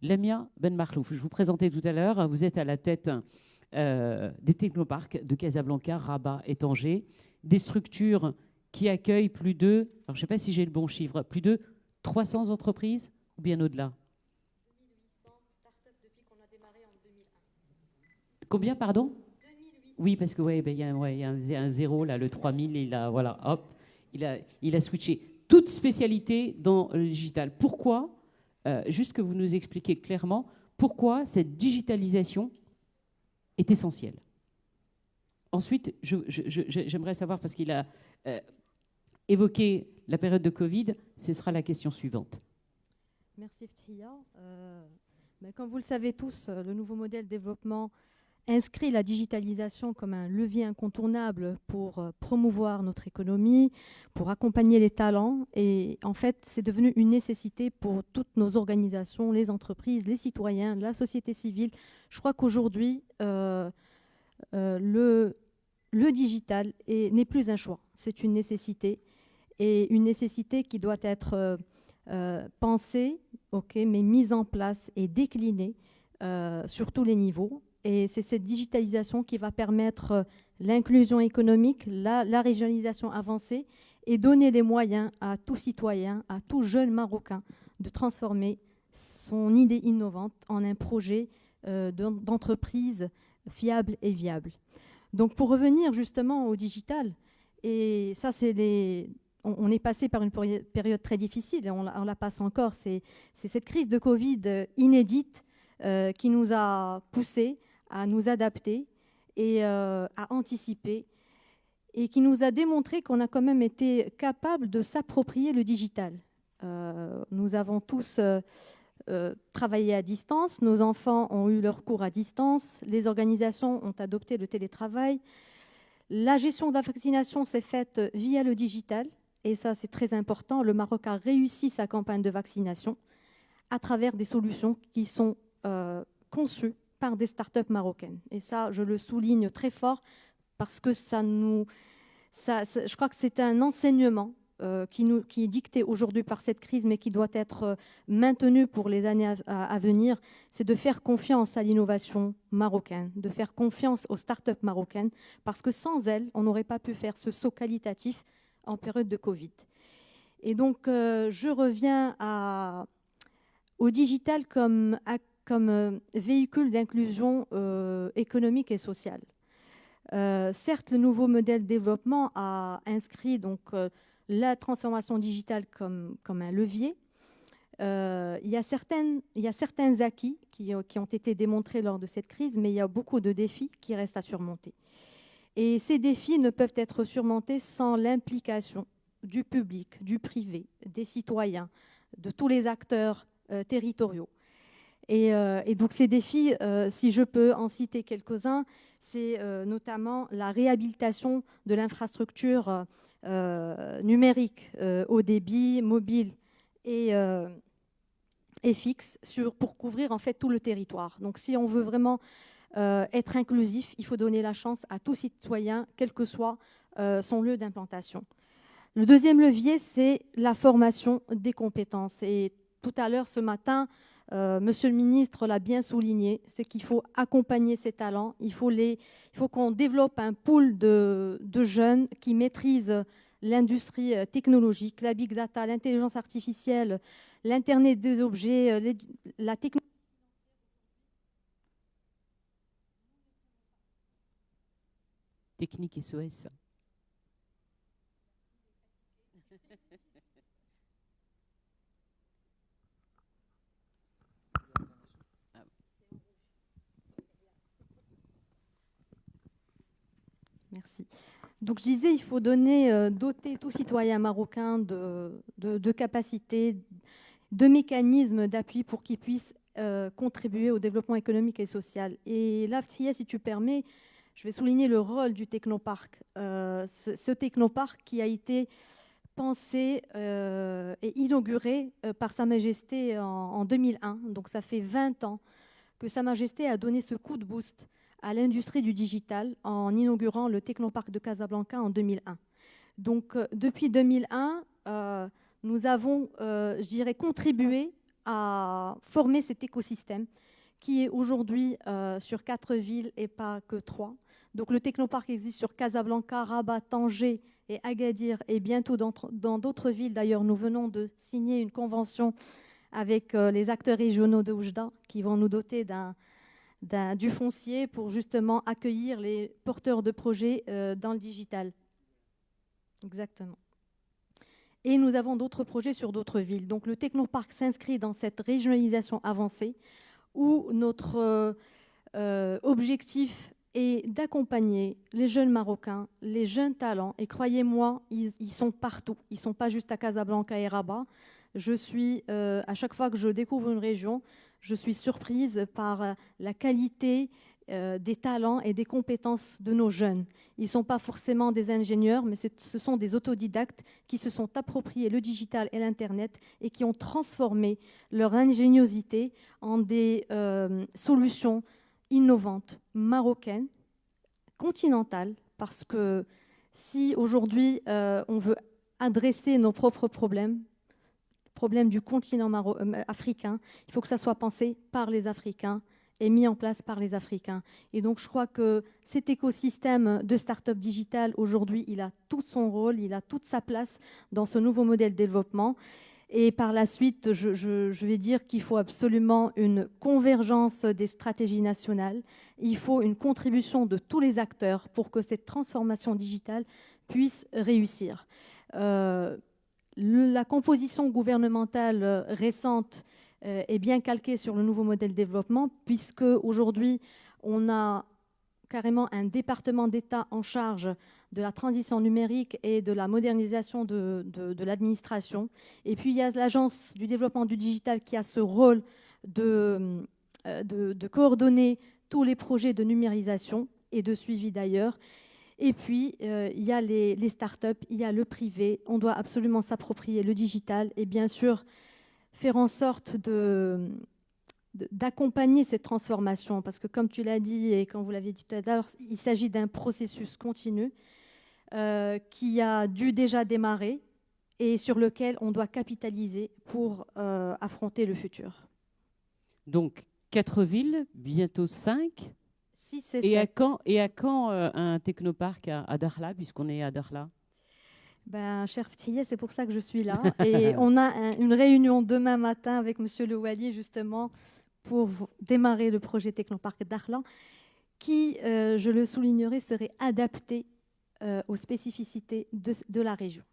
Lamia Ben Marlouf, je vous présentais tout à l'heure, vous êtes à la tête des technoparcs de Casablanca, Rabat et Tanger, des structures qui accueillent plus de, alors je ne sais pas si j'ai le bon chiffre, plus de 300 entreprises ou bien au-delà. 2800 startups depuis qu'on a démarré en 2001. Combien, pardon? 2800. Oui, parce que il y a un zéro, là, le 3000, voilà, hop, il a switché. Toute spécialité dans le digital. Pourquoi, juste que vous nous expliquiez clairement, pourquoi cette digitalisation est essentielle. Ensuite, j'aimerais savoir, parce qu'il a évoqué la période de Covid, ce sera la question suivante. Merci Ftihia. Comme vous le savez tous, le nouveau modèle de développement inscrit la digitalisation comme un levier incontournable pour promouvoir notre économie, pour accompagner les talents. Et en fait, c'est devenu une nécessité pour toutes nos organisations, les entreprises, les citoyens, la société civile. Je crois qu'aujourd'hui, le digital n'est plus un choix, c'est une nécessité. Et une nécessité qui doit être pensée, mais mise en place et déclinée sur tous les niveaux. Et c'est cette digitalisation qui va permettre l'inclusion économique, la régionalisation avancée et donner les moyens à tout citoyen, à tout jeune Marocain de transformer son idée innovante en un projet d'entreprise fiable et viable. Donc pour revenir justement au digital, et ça on est passé par une période très difficile et on la passe encore, c'est cette crise de Covid inédite qui nous a poussés à nous adapter et à anticiper et qui nous a démontré qu'on a quand même été capable de s'approprier le digital. Nous avons tous travaillé à distance, nos enfants ont eu leurs cours à distance, les organisations ont adopté le télétravail. La gestion de la vaccination s'est faite via le digital et ça c'est très important. Le Maroc a réussi sa campagne de vaccination à travers des solutions qui sont conçues par des startups marocaines. Et ça, je le souligne très fort parce que je crois que c'est un enseignement qui est dicté aujourd'hui par cette crise, mais qui doit être maintenu pour les années à venir. C'est de faire confiance à l'innovation marocaine, de faire confiance aux startups marocaines, parce que sans elles, on n'aurait pas pu faire ce saut qualitatif en période de Covid. Et donc, je reviens au digital comme véhicule d'inclusion économique et sociale. Certes, le nouveau modèle de développement a inscrit donc, la transformation digitale comme un levier. Il y a certains acquis qui ont été démontrés lors de cette crise, mais il y a beaucoup de défis qui restent à surmonter. Et ces défis ne peuvent être surmontés sans l'implication du public, du privé, des citoyens, de tous les acteurs territoriaux. Et donc ces défis, si je peux en citer quelques-uns, c'est notamment la réhabilitation de l'infrastructure numérique haut débit, mobile et fixe pour couvrir en fait tout le territoire. Donc si on veut vraiment être inclusif, il faut donner la chance à tout citoyen, quel que soit son lieu d'implantation. Le deuxième levier, c'est la formation des compétences. Et tout à l'heure, ce matin, Monsieur le ministre l'a bien souligné, c'est qu'il faut accompagner ces talents, il faut qu'on développe un pool de jeunes qui maîtrisent l'industrie technologique, la big data, l'intelligence artificielle, l'Internet des objets, la technologie. Technique SOS. Merci. Donc je disais, il faut doter tout citoyen marocain de capacités, de mécanismes d'appui pour qu'il puisse contribuer au développement économique et social. Et là, Ftihia, si tu permets, je vais souligner le rôle du technoparc. Ce technoparc qui a été pensé et inauguré par Sa Majesté en 2001. Donc ça fait 20 ans que Sa Majesté a donné ce coup de boost à l'industrie du digital en inaugurant le Technoparc de Casablanca en 2001. Donc depuis 2001, nous avons, je dirais, contribué à former cet écosystème qui est aujourd'hui sur 4 villes et pas que 3. Donc le technoparc existe sur Casablanca, Rabat, Tanger et Agadir et bientôt dans d'autres villes. D'ailleurs, nous venons de signer une convention avec les acteurs régionaux de Oujda qui vont nous doter du foncier pour justement accueillir les porteurs de projets dans le digital. Exactement. Et nous avons d'autres projets sur d'autres villes. Donc le technoparc s'inscrit dans cette régionalisation avancée où notre objectif est d'accompagner les jeunes Marocains, les jeunes talents. Et croyez-moi, ils sont partout. Ils ne sont pas juste à Casablanca et Rabat. À chaque fois que je découvre une région, je suis surprise par la qualité des talents et des compétences de nos jeunes. Ils ne sont pas forcément des ingénieurs, mais ce sont des autodidactes qui se sont appropriés le digital et l'Internet et qui ont transformé leur ingéniosité en des solutions innovantes, marocaines, continentales, parce que si aujourd'hui on veut adresser nos propres problèmes du continent africain, il faut que ça soit pensé par les Africains et mis en place par les Africains. Et donc, je crois que cet écosystème de start-up digital, aujourd'hui, il a tout son rôle, il a toute sa place dans ce nouveau modèle de développement. Et par la suite, je vais dire qu'il faut absolument une convergence des stratégies nationales. Il faut une contribution de tous les acteurs pour que cette transformation digitale puisse réussir. La composition gouvernementale récente est bien calquée sur le nouveau modèle de développement, puisque aujourd'hui, on a carrément un département d'État en charge de la transition numérique et de la modernisation de l'administration. Et puis, il y a l'Agence du développement du digital qui a ce rôle de coordonner tous les projets de numérisation et de suivi d'ailleurs. Et puis, il y a les startups, il y a le privé. On doit absolument s'approprier le digital et bien sûr faire en sorte d'accompagner cette transformation. Parce que comme tu l'as dit et comme vous l'avez dit tout à l'heure, il s'agit d'un processus continu qui a dû déjà démarrer et sur lequel on doit capitaliser pour affronter le futur. Donc, 4 villes, bientôt 5. 6 et 7. À quand un technoparc à Dakhla, puisqu'on est à Dakhla? Cher Ftihia, c'est pour ça que je suis là. Et on a une réunion demain matin avec Monsieur Le Wali, justement, pour démarrer le projet Technoparc Dakhla, qui, je le soulignerai, serait adapté aux spécificités de la région.